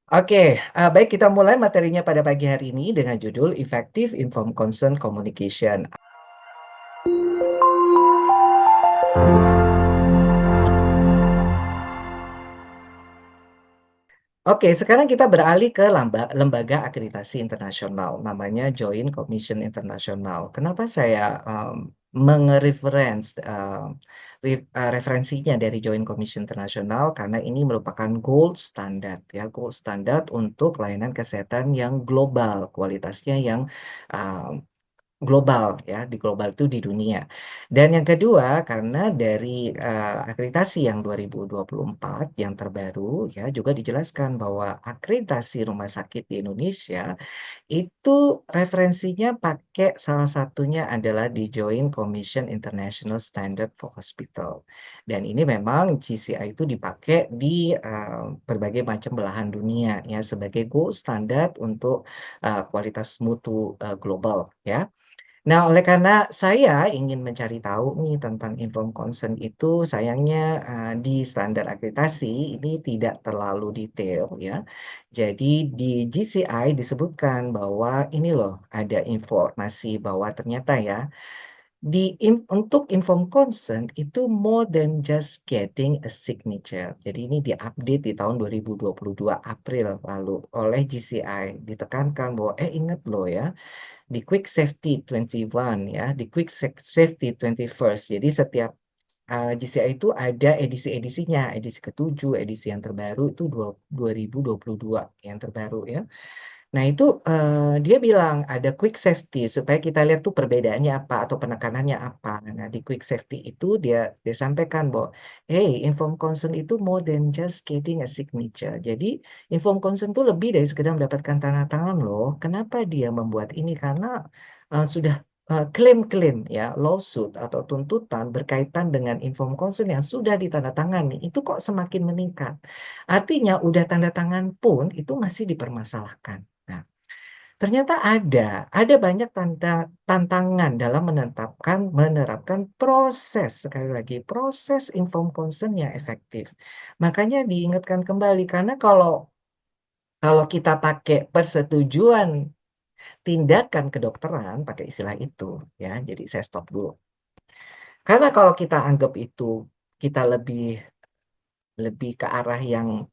Oke, baik kita mulai materinya pada pagi hari ini dengan judul Effective Informed Consent Communication. Oke, sekarang kita beralih ke lembaga akreditasi internasional, namanya Joint Commission International. Kenapa saya, referensinya dari Joint Commission International, karena ini merupakan gold standard ya, gold standard untuk layanan kesehatan yang global, kualitasnya yang, eee global ya, di global itu di dunia. Dan yang kedua, karena dari, akreditasi yang 2024 yang terbaru ya, juga dijelaskan bahwa akreditasi rumah sakit di Indonesia itu referensinya pakai salah satunya adalah di Joint Commission International Standard for Hospital. Dan ini memang GCI itu dipakai di, berbagai macam belahan dunia ya, sebagai gold standard untuk, kualitas mutu, global ya. Nah, oleh karena saya ingin mencari tahu nih tentang informed consent itu sayangnya, di standar akreditasi ini tidak terlalu detail ya. Jadi di GCI disebutkan bahwa ini loh ada informasi bahwa ternyata ya untuk informed consent itu more than just getting a signature. Jadi ini diupdate di tahun 2022 April lalu oleh GCI. Ditekankan bahwa, ingat loh ya di Quick Safety 21 ya, di Safety 21st. Jadi setiap, GCI itu ada edisi-edisinya, edisi ke-7, edisi yang terbaru itu 2022 yang terbaru ya. Nah itu, dia bilang ada quick safety supaya kita lihat tuh perbedaannya apa atau penekanannya apa. Nah di quick safety itu dia sampaikan bahwa, "Hey, informed consent itu more than just getting a signature." Jadi informed consent itu lebih dari sekedar mendapatkan tanda tangan loh. Kenapa dia membuat ini? Karena, sudah, klaim-klaim ya, lawsuit atau tuntutan berkaitan dengan informed consent yang sudah ditandatangani itu kok semakin meningkat. Artinya udah tanda tangan pun itu masih dipermasalahkan. Nah, ternyata ada banyak tantangan dalam menerapkan proses, sekali lagi, proses informed consent yang efektif. Makanya diingatkan kembali, karena kalau kita pakai persetujuan tindakan kedokteran, pakai istilah itu ya, jadi saya stop dulu. Karena kalau kita anggap itu, kita lebih lebih ke arah yang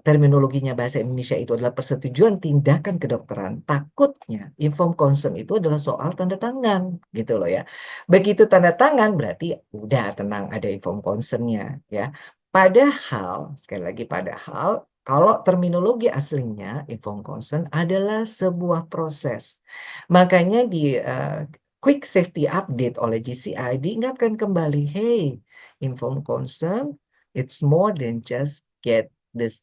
terminologinya bahasa Indonesia itu adalah persetujuan tindakan kedokteran, takutnya informed consent itu adalah soal tanda tangan, gitu loh ya. Begitu tanda tangan berarti udah tenang ada informed consent-nya ya. Padahal, sekali lagi padahal, kalau terminologi aslinya informed consent adalah sebuah proses. Makanya di, quick safety update oleh GCI diingatkan kembali, "Hey, informed consent, it's more than just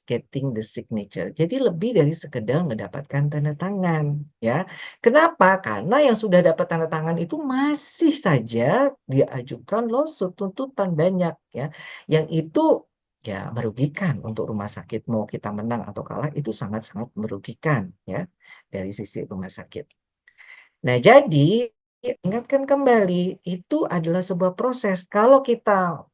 getting the signature." Jadi lebih dari sekedar mendapatkan tanda tangan, ya. Kenapa? Karena yang sudah dapat tanda tangan itu masih saja diajukan lawsuit, tuntutan banyak, ya. Yang itu, ya merugikan untuk rumah sakit, mau kita menang atau kalah itu sangat-sangat merugikan, ya, dari sisi rumah sakit. Nah, jadi ingatkan kembali, itu adalah sebuah proses. Kalau kita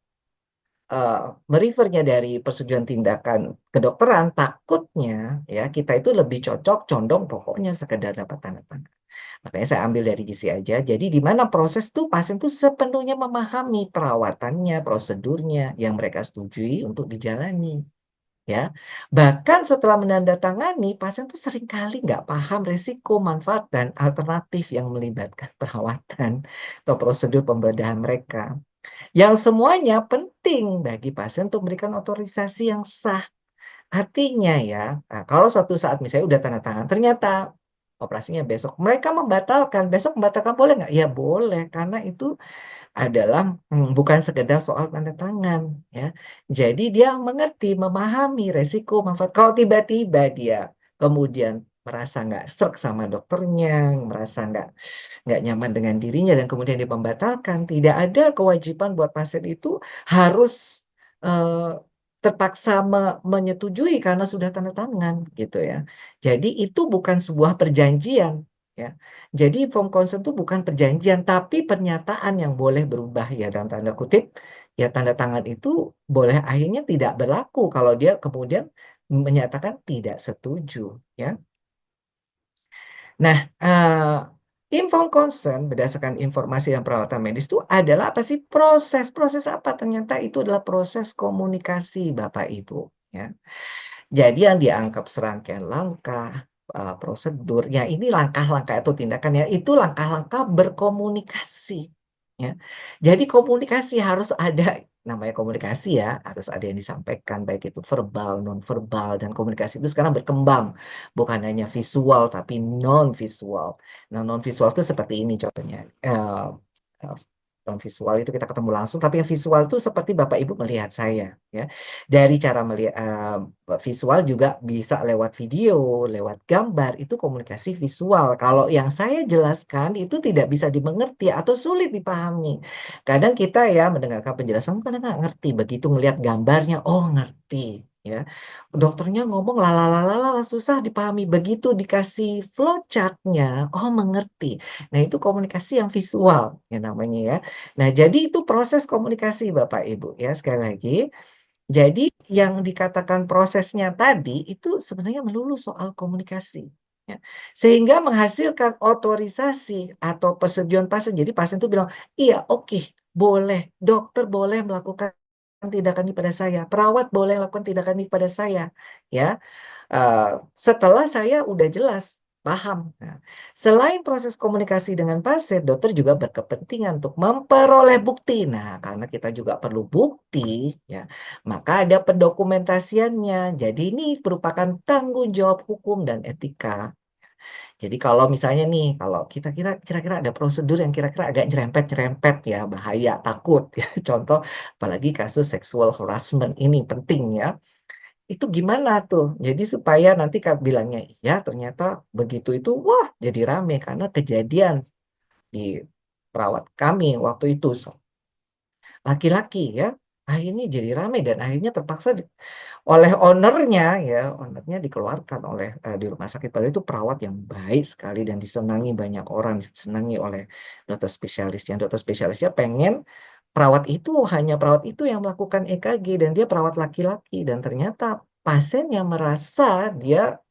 dari persetujuan tindakan kedokteran, takutnya ya kita itu lebih cocok condong pokoknya sekedar dapat tanda tangan. Makanya saya ambil dari gizi aja, jadi di mana proses tuh pasien tuh sepenuhnya memahami perawatannya, prosedurnya yang mereka setujui untuk dijalani, ya. Bahkan setelah menandatangani, pasien tuh seringkali nggak paham resiko, manfaat, dan alternatif yang melibatkan perawatan atau prosedur pembedahan mereka. Yang semuanya penting bagi pasien untuk memberikan otorisasi yang sah. Artinya ya, kalau suatu saat misalnya udah tanda tangan, ternyata operasinya besok, mereka membatalkan, besok membatalkan boleh nggak? Ya boleh, karena itu adalah, bukan sekedar soal tanda tangan, ya. Jadi dia mengerti, memahami resiko, manfaat. Kalau tiba-tiba dia kemudian merasa nggak sreg sama dokternya, merasa nggak nyaman dengan dirinya dan kemudian dia membatalkan, tidak ada kewajiban buat pasien itu harus, eee, terpaksa menyetujui karena sudah tanda tangan, gitu ya. Jadi itu bukan sebuah perjanjian, ya. Jadi informed consent itu bukan perjanjian, tapi pernyataan yang boleh berubah ya dalam tanda kutip, ya tanda tangan itu boleh akhirnya tidak berlaku kalau dia kemudian menyatakan tidak setuju, ya. Nah, informed consent berdasarkan informasi dan perawatan medis itu adalah apa sih? Proses. Proses apa? Ternyata itu adalah proses komunikasi Bapak Ibu, ya. Jadi yang dianggap serangkaian langkah, prosedur, ya ini langkah-langkah atau tindakan ya, itu langkah-langkah berkomunikasi, ya. Jadi komunikasi harus ada, namanya komunikasi ya, harus ada yang disampaikan, baik itu verbal, nonverbal, dan komunikasi itu sekarang berkembang, bukan hanya visual tapi non visual. Nah, non visual itu seperti ini contohnya, eee, non visual itu kita ketemu langsung, tapi yang visual itu seperti Bapak Ibu melihat saya, ya. Dari cara visual juga bisa lewat video, lewat gambar, itu komunikasi visual. Kalau yang saya jelaskan itu tidak bisa dimengerti atau sulit dipahami. Kadang kita ya mendengarkan penjelasan kadang nggak ngerti, begitu ngelihat gambarnya, oh ngerti, ya. Dokternya ngomong susah dipahami, begitu dikasih flowchart-nya, oh mengerti. Nah itu komunikasi yang visual ya namanya ya. Nah jadi itu proses komunikasi Bapak Ibu ya, sekali lagi jadi yang dikatakan prosesnya tadi itu sebenarnya melulu soal komunikasi, ya. Sehingga menghasilkan otorisasi atau persetujuan pasien. Jadi pasien itu bilang, "Iya, oke, boleh, dokter boleh melakukan tindakan ini pada saya, perawat boleh lakukan tindakan ini pada saya." Ya. Setelah saya udah jelas, paham. Nah, selain proses komunikasi dengan pasien, dokter juga berkepentingan untuk memperoleh bukti. Nah, karena kita juga perlu bukti, ya, maka ada pendokumentasiannya. Jadi ini merupakan tanggung jawab hukum dan etika. Jadi kalau misalnya nih, kalau kita kira-kira ada prosedur yang kira-kira agak nyerempet-nyerempet ya, bahaya, takut ya. Contoh, apalagi kasus sexual harassment ini penting ya. Itu gimana tuh? Jadi supaya nanti bilangnya iya, ternyata begitu itu, wah jadi rame karena kejadian di perawat kami waktu itu laki-laki ya, akhirnya jadi rame dan akhirnya terpaksa oleh owner-nya ya, owner-nya dikeluarkan oleh di rumah sakit. Padahal itu perawat yang baik sekali dan disenangi banyak orang, disenangi oleh dokter spesialisnya. Dokter spesialisnya pengen perawat itu yang melakukan EKG dan dia perawat laki-laki dan ternyata pasiennya merasa dia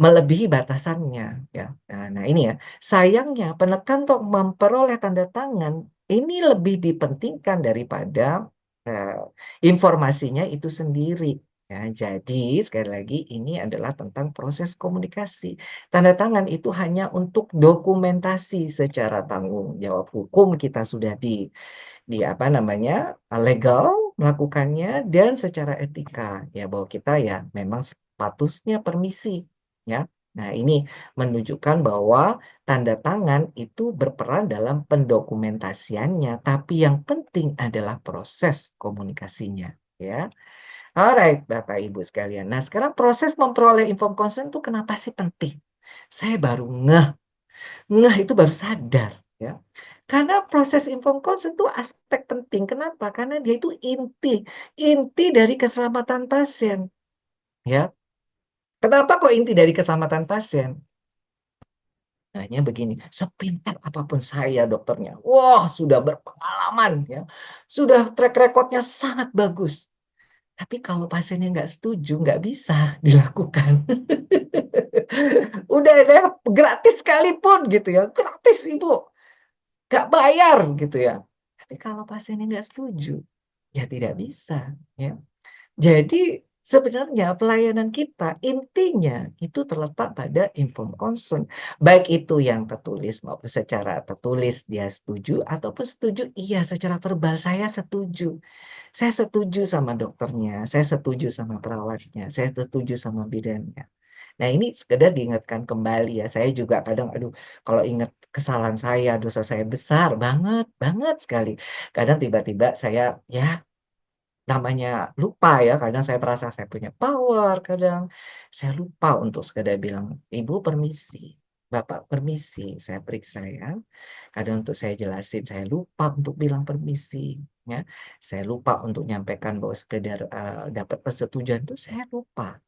melebihi batasannya ya. Nah ini ya, sayangnya penekan untuk memperoleh tanda tangan ini lebih dipentingkan daripada, eee, informasinya itu sendiri ya. Jadi sekali lagi ini adalah tentang proses komunikasi. Tanda tangan itu hanya untuk dokumentasi secara tanggung jawab hukum kita sudah di apa namanya, legal melakukannya dan secara etika, ya bahwa kita ya memang sepatutnya permisi, ya. Nah ini menunjukkan bahwa tanda tangan itu berperan dalam pendokumentasiannya, tapi yang penting adalah proses komunikasinya, ya. Alright, Bapak Ibu sekalian. Nah sekarang proses memperoleh informed consent itu kenapa sih penting? Saya baru ngeh itu baru sadar ya. Karena proses informed consent itu aspek penting. Kenapa? Karena dia itu inti dari keselamatan pasien, ya. Kenapa kok inti dari keselamatan pasien? Hanya begini, sepintar apapun saya dokternya, wah sudah berpengalaman ya, sudah track record-nya sangat bagus. Tapi kalau pasiennya nggak setuju, nggak bisa dilakukan. Udah deh gratis sekalipun gitu ya, "Gratis Ibu, nggak bayar," gitu ya. Tapi kalau pasiennya nggak setuju, ya tidak bisa, ya. Jadi sebenarnya pelayanan kita intinya itu terletak pada informed consent, baik itu yang tertulis maupun secara tertulis dia setuju ataupun setuju, "Iya secara verbal saya setuju. Saya setuju sama dokternya, saya setuju sama perawatnya, saya setuju sama bidannya." Nah ini sekedar diingatkan kembali ya, saya juga kadang aduh kalau ingat kesalahan saya, dosa saya besar banget banget sekali. Kadang tiba-tiba saya ya namanya lupa ya, kadang saya merasa saya punya power, kadang saya lupa untuk sekedar bilang, "Ibu permisi, Bapak permisi, saya periksa ya." Kadang untuk saya jelasin, saya lupa untuk bilang permisi, ya. Saya lupa untuk nyampaikan bahwa sekedar, dapat persetujuan itu saya lupa.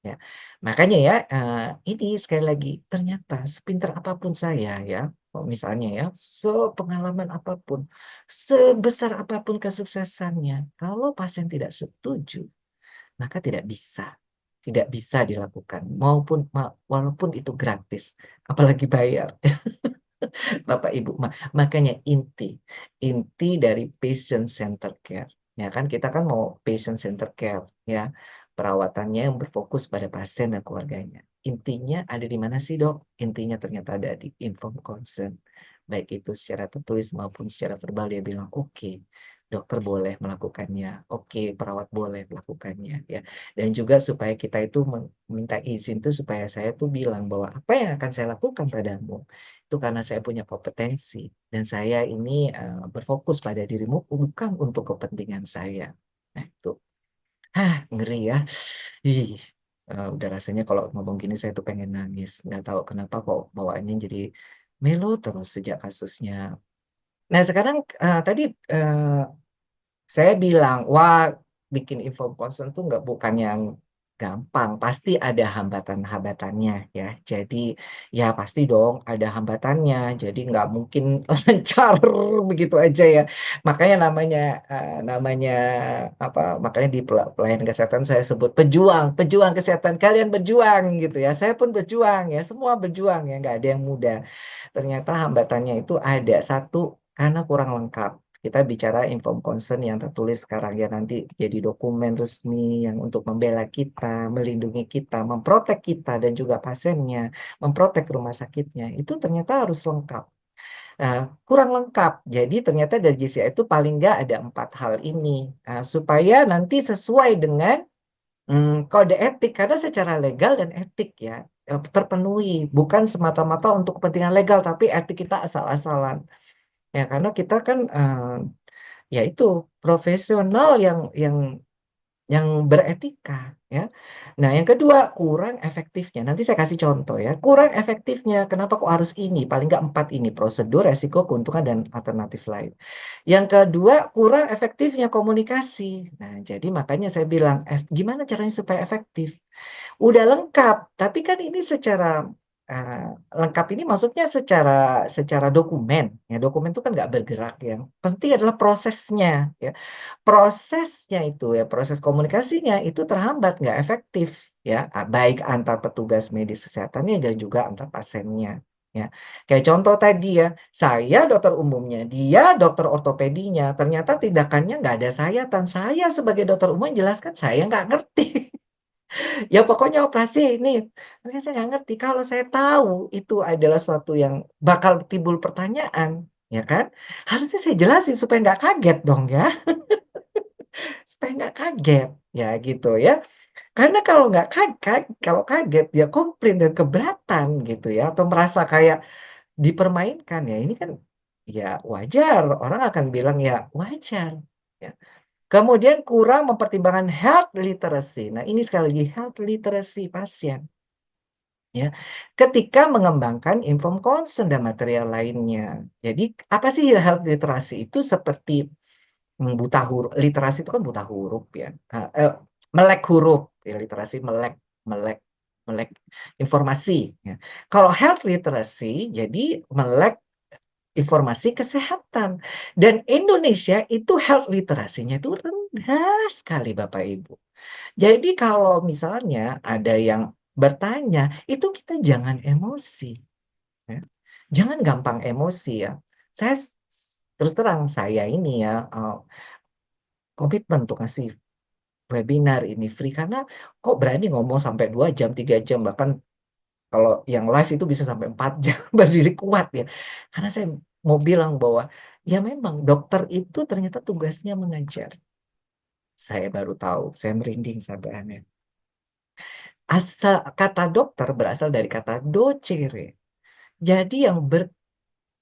Ya, makanya ya, ini sekali lagi, ternyata sepintar apapun saya ya, kalau misalnya ya, sepengalaman apapun, sebesar apapun kesuksesannya, kalau pasien tidak setuju, maka tidak bisa dilakukan maupun walaupun itu gratis, apalagi bayar. Bapak Ibu. Makanya inti dari patient center care, ya kan kita kan mau patient center care ya, perawatannya yang berfokus pada pasien dan keluarganya. Intinya ada di mana sih, Dok? Intinya ternyata ada di informed consent. Baik itu secara tertulis maupun secara verbal dia bilang, "Oke, dokter boleh melakukannya, oke, perawat boleh melakukannya," ya. Dan juga supaya kita itu minta izin tuh supaya saya tuh bilang bahwa, "Apa yang akan saya lakukan padamu itu karena saya punya kompetensi dan saya ini, berfokus pada dirimu bukan untuk kepentingan saya." Nah itu, ngeri ya. Ih, udah rasanya kalau ngomong gini saya tuh pengen nangis, nggak tahu kenapa kok bawaannya jadi melo terus sejak kasusnya. Nah sekarang, tadi, saya bilang, "Wah, bikin info konsen tuh bukan yang gampang, pasti ada hambatan-hambatannya ya." Jadi, ya pasti dong ada hambatannya, jadi nggak mungkin lancar begitu aja ya. Makanya namanya makanya di pelayanan kesehatan saya sebut pejuang pejuang kesehatan, kalian berjuang gitu ya, saya pun berjuang ya, semua berjuang ya, nggak ada yang mudah. Ternyata hambatannya itu ada, satu, karena kurang lengkap. Kita bicara informed consent yang tertulis sekarang ya, nanti jadi dokumen resmi yang untuk membela kita, melindungi kita, memprotek kita dan juga pasiennya, memprotek rumah sakitnya, itu ternyata harus lengkap. Nah, kurang lengkap. Jadi ternyata dari JCI itu paling nggak ada 4 hal ini, supaya nanti sesuai dengan kode etik, karena secara legal dan etik ya, terpenuhi, bukan semata-mata untuk kepentingan legal, tapi etik kita asal-asalan. Ya karena kita kan, ya itu profesional yang beretika ya. Nah yang kedua, kurang efektifnya, nanti saya kasih contoh ya, kurang efektifnya kenapa kok harus ini, paling nggak 4 ini, prosedur, resiko, keuntungan, dan alternatif lain. Yang kedua, kurang efektifnya komunikasi. Nah jadi makanya saya bilang, gimana caranya supaya efektif? Udah lengkap, tapi kan ini secara, lengkap ini maksudnya secara secara dokumen, ya dokumen itu kan nggak bergerak ya, penting adalah prosesnya ya. Prosesnya itu ya, proses komunikasinya itu terhambat, nggak efektif ya, baik antar petugas medis kesehatannya dan juga antar pasiennya, ya. Kayak contoh tadi ya, saya dokter umumnya, dia dokter ortopedinya, ternyata tindakannya nggak ada sayatan, saya sebagai dokter umum jelaskan saya nggak ngerti. Ya pokoknya operasi ini, makanya saya nggak ngerti, kalau saya tahu itu adalah suatu yang bakal timbul pertanyaan, ya kan, harusnya saya jelasin supaya nggak kaget dong ya, supaya nggak kaget, ya gitu ya. Karena kalau nggak kalau kaget dia komplain dan keberatan gitu ya, atau merasa kayak dipermainkan, ya ini kan ya wajar, orang akan bilang ya wajar, ya. Kemudian kurang mempertimbangkan health literacy. Nah ini sekali lagi health literacy pasien. Ya, ketika mengembangkan informed consent dan material lainnya. Jadi, apa sih health literasi itu seperti, buta huruf literasi itu kan buta huruf ya, melek huruf, ya literasi melek melek melek informasi ya. Kalau health literacy jadi melek informasi kesehatan dan Indonesia itu health literasinya itu rendah sekali Bapak Ibu. Jadi kalau misalnya ada yang bertanya, itu kita jangan emosi, ya. Jangan gampang emosi ya. Saya terus terang saya ini ya, komitmen untuk ngasih webinar ini free karena kok berani ngomong sampai 2 jam, 3 jam, bahkan kalau yang live itu bisa sampai 4 jam berdiri kuat ya. Karena saya mau bilang bahwa, ya memang dokter itu ternyata tugasnya mengajar. Saya baru tahu, saya merinding sampai. Kata dokter berasal dari kata docere. Jadi yang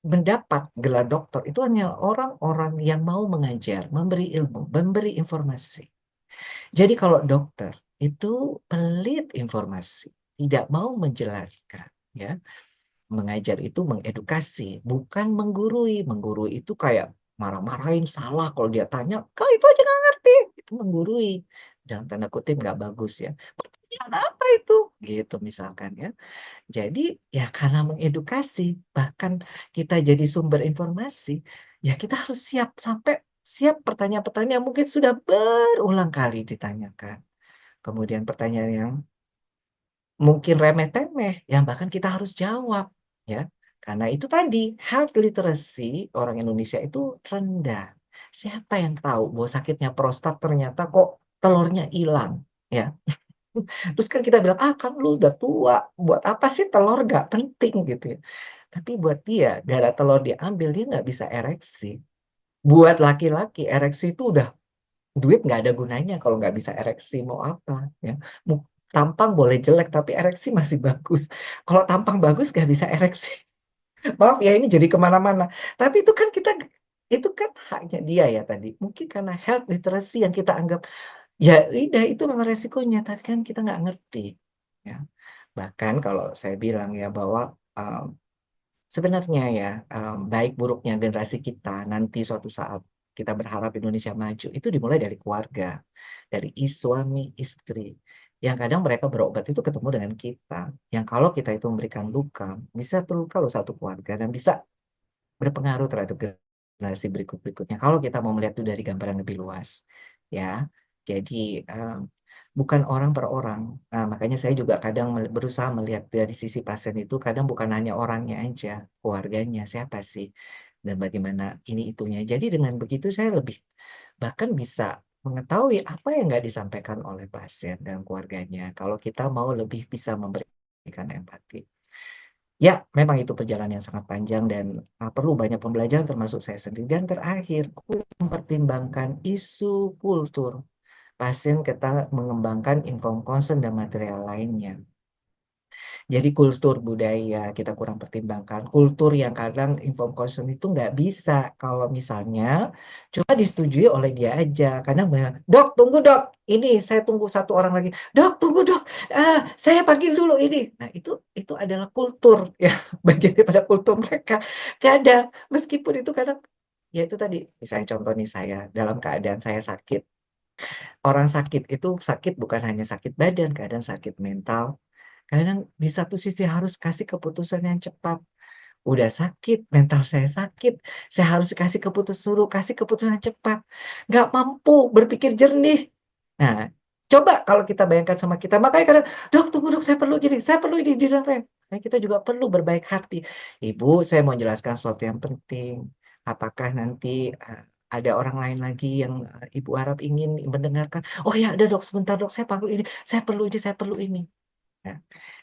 mendapat gelar doktor itu hanya orang-orang yang mau mengajar, memberi ilmu, memberi informasi. Jadi kalau dokter itu pelit informasi, tidak mau menjelaskan, ya. Mengajar itu mengedukasi, bukan menggurui. Menggurui itu kayak marah-marahin, salah kalau dia tanya, "Kau itu aja nggak ngerti." Itu menggurui, dalam tanda kutip nggak bagus ya. "Pertanyaan apa itu?" Gitu misalkan ya. Jadi ya karena mengedukasi, bahkan kita jadi sumber informasi, ya kita harus siap pertanyaan-pertanyaan yang mungkin sudah berulang kali ditanyakan. kemudian pertanyaan yang mungkin remeh-temeh, yang bahkan kita harus jawab, ya. Karena itu tadi, health literacy orang Indonesia itu rendah. Siapa yang tahu bahwa sakitnya prostat ternyata kok telurnya hilang, ya. Terus kan kita bilang, "Ah, kan lu udah tua, buat apa sih telur, nggak penting," gitu ya. Tapi buat dia, darah telur diambil, dia nggak bisa ereksi. Buat laki-laki, ereksi itu udah duit nggak ada gunanya kalau nggak bisa ereksi, mau apa, ya. Tampang boleh jelek, tapi ereksi masih bagus. Kalau tampang bagus nggak bisa ereksi. Maaf ya, ini jadi ke mana-mana. Tapi itu kan itu kan haknya dia ya tadi. Mungkin karena health literacy yang kita anggap, ya udah itu memang resikonya, tapi kan kita nggak ngerti, ya. Bahkan kalau saya bilang ya bahwa, sebenarnya ya, baik buruknya generasi kita nanti suatu saat kita berharap Indonesia maju, itu dimulai dari keluarga, dari suami, istri, yang kadang mereka berobat itu ketemu dengan kita, yang kalau kita itu memberikan luka, bisa terluka loh satu keluarga dan bisa berpengaruh terhadap generasi berikut-berikutnya, kalau kita mau melihat itu dari gambaran lebih luas, ya. Jadi, bukan orang per orang. Nah, makanya saya juga kadang berusaha melihat dari sisi pasien itu kadang bukan hanya orangnya aja, keluarganya, siapa sih, dan bagaimana ini itunya. Jadi dengan begitu saya lebih bahkan bisa mengetahui apa yang nggak disampaikan oleh pasien dan keluarganya, kalau kita mau lebih bisa memberikan empati. Ya, memang itu perjalanan yang sangat panjang dan, perlu banyak pembelajaran termasuk saya sendiri. Dan terakhir, mempertimbangkan isu kultur. Pasien kita mengembangkan informed consent dan material lainnya. Jadi kultur budaya kita kurang pertimbangkan, kultur yang kadang informed consent itu nggak bisa kalau misalnya cuma disetujui oleh dia aja. Kadang bilang, "Dok, tunggu dok, ini saya tunggu satu orang lagi. Dok, tunggu dok, saya panggil dulu ini." Nah itu adalah kultur ya, bagian daripada kultur mereka. Kadang meskipun itu kadang ya itu tadi, misalnya contoh nih saya, dalam keadaan saya sakit. Orang sakit itu sakit bukan hanya sakit badan, kadang sakit mental, kadang di satu sisi harus kasih keputusan yang cepat. Udah sakit, mental saya sakit, saya harus suruh kasih keputusan yang cepat. Nggak mampu berpikir jernih. Nah, coba kalau kita bayangkan sama kita, makanya kadang, "Dok, tunggu dok, saya perlu gini, saya perlu ini," nah, kita juga perlu berbaik hati. "Ibu, saya mau jelaskan sesuatu yang penting. Apakah nanti, ada orang lain lagi yang, Ibu harap ingin mendengarkan?" "Oh ya, ada dok, sebentar dok, saya perlu ini, saya perlu ini, saya perlu ini." Nah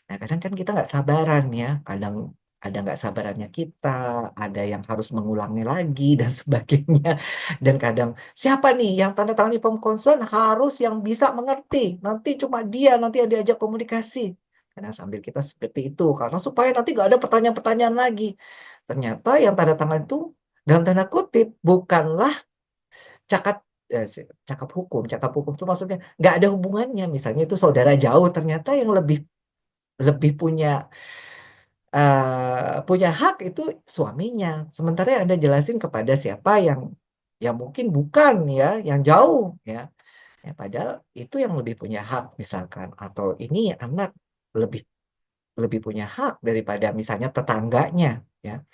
nah, kadang kan kita nggak sabaran ya, kadang ada nggak sabarannya kita, ada yang harus mengulangi lagi dan sebagainya. Dan kadang, "Siapa nih yang tanda tangan informed consent harus yang bisa mengerti, nanti cuma dia nanti yang diajak komunikasi." Kadang sambil kita seperti itu, karena supaya nanti nggak ada pertanyaan-pertanyaan lagi. Ternyata yang tanda tangan itu, dalam tanda kutip, bukanlah cakap cakap hukum itu maksudnya nggak ada hubungannya, misalnya itu saudara jauh, ternyata yang lebih punya hak itu suaminya. Sementara yang Anda jelasin kepada siapa yang mungkin bukan ya, yang jauh ya. Ya padahal itu yang lebih punya hak misalkan, atau ini anak lebih lebih punya hak daripada misalnya tetangganya ya.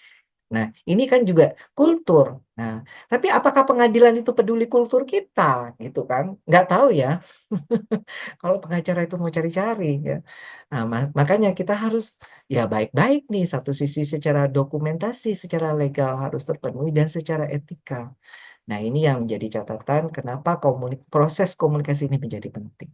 Nah, ini kan juga kultur. Nah, tapi apakah pengadilan itu peduli kultur kita? Gitu kan, nggak tahu ya. Kalau pengacara itu mau cari-cari ya. Nah, makanya kita harus ya baik-baik nih, satu sisi secara dokumentasi, secara legal harus terpenuhi dan secara etika. Nah, ini yang menjadi catatan kenapa proses komunikasi ini menjadi penting.